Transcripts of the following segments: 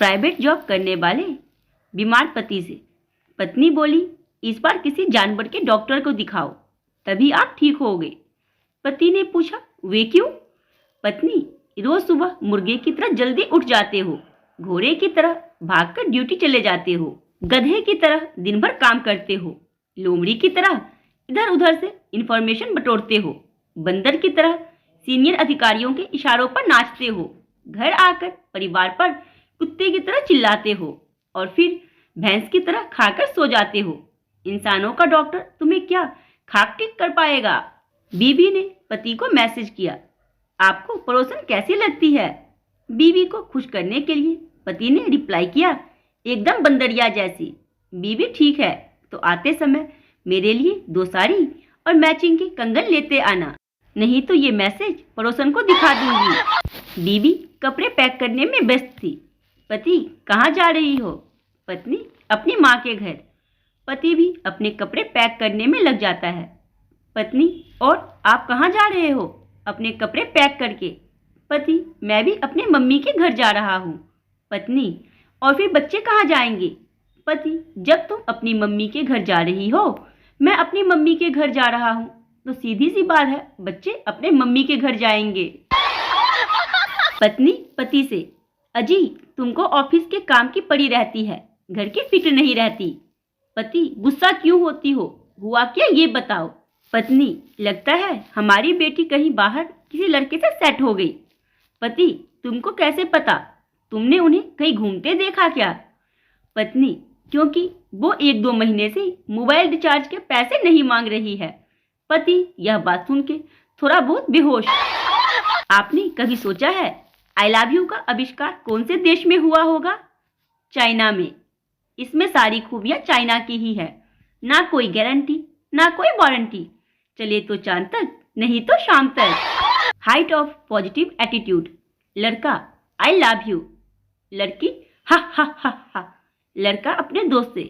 Private job करने वाले बीमार पति से पत्नी बोली, इस बार किसी जानवर के डॉक्टर को दिखाओ, तभी आप ठीक होगे। पति ने पूछा, वे क्यों? पत्नी, रोज सुबह मुर्गे की तरह जल्दी उठ जाते हो, घोड़े की तरह भागकर ड्यूटी चले जाते हो, गधे की तरह दिन भर काम करते हो, लोमड़ी की तरह इधर उधर से इंफॉर्मेशन बटोरते हो, बंदर की तरह सीनियर अधिकारियों के इशारों पर नाचते हो, घर आकर परिवार पर कुत्ते की तरह चिल्लाते हो और फिर भैंस की तरह खाकर सो जाते हो। इंसानों का डॉक्टर तुम्हें क्या खाक ठीक कर पाएगा? बीवी ने पति को मैसेज किया, आपको पड़ोसन कैसी लगती है? बीवी को खुश करने के लिए पति ने रिप्लाई किया, एकदम बंदरिया जैसी। बीवी, ठीक है, तो आते समय मेरे लिए 2 साड़ी और मैचिंग के कंगन लेते आना, नहीं तो ये मैसेज पड़ोसन को दिखा दूंगी। बीवी कपड़े पैक करने में व्यस्त थी। पति, कहाँ जा रही हो? पत्नी, अपनी माँ के घर। पति भी अपने कपड़े पैक करने में लग जाता है। पत्नी, और आप कहाँ जा रहे हो अपने कपड़े पैक करके? पति, मैं भी अपने मम्मी के घर जा रहा हूँ। पत्नी, और फिर बच्चे कहाँ जाएंगे? पति, जब तुम अपनी मम्मी के घर जा रही हो, मैं अपनी मम्मी के घर जा रहा हूँ, तो सीधी सी बात है, बच्चे अपने मम्मी के घर जाएंगे। पत्नी पति से, अजी तुमको ऑफिस के काम की पड़ी रहती है, घर की फिक्र नहीं रहती। पति, गुस्सा क्यों होती हो, हुआ क्या ये बताओ। पत्नी, लगता है हमारी बेटी कहीं बाहर किसी लड़के से सेट हो गई। पति, तुमको कैसे पता? तुमने उन्हें कहीं घूमते देखा क्या? पत्नी, क्योंकि वो 1-2 महीने से मोबाइल रिचार्ज के पैसे नहीं मांग रही है। पति, यह बात सुन के थोड़ा बहुत बेहोश। आपने कभी सोचा है आई लव यू का आविष्कार कौन से देश में हुआ होगा? चाइना में। इसमें सारी खूबियां चाइना की ही है, ना कोई गारंटी ना कोई वारंटी, चले तो चांद तक नहीं तो शाम तक। Height of positive attitude. लड़का, आई लव यू। लड़की, हा हा हा हा। लड़का अपने दोस्त से,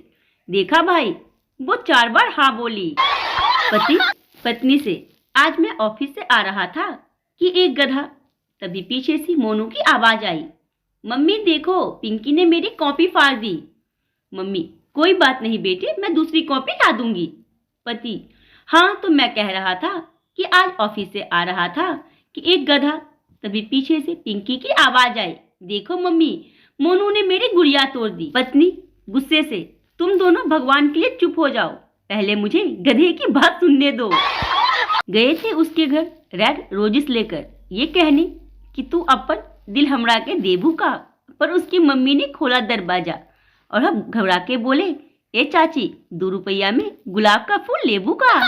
देखा भाई वो 4 बार हाँ बोली। पति पत्नी से, आज मैं ऑफिस से आ रहा था कि एक गधा, तभी पीछे से मोनू की आवाज आई, मम्मी देखो पिंकी ने मेरी कॉपी फाड़ दी। मम्मी, कोई बात नहीं बेटे, मैं दूसरी कॉपी ला दूंगी। पति, हाँ तो मैं कह रहा था कि आज ऑफिस से आ रहा था कि एक गधा, तभी पीछे से पिंकी की आवाज आई, देखो मम्मी मोनू ने मेरी गुड़िया तोड़ दी। पत्नी गुस्से से, तुम दोनों भगवान के लिए चुप हो जाओ, पहले मुझे गधे की बात सुनने दो। गए थे उसके घर रेड रोजेस लेकर, ये कहने कि तू अपन दिल हमरा के देबू का, पर उसकी मम्मी ने खोला दरवाजा और अब घबरा के बोले, ए चाची 2 रुपया में गुलाब का फूल लेबू का।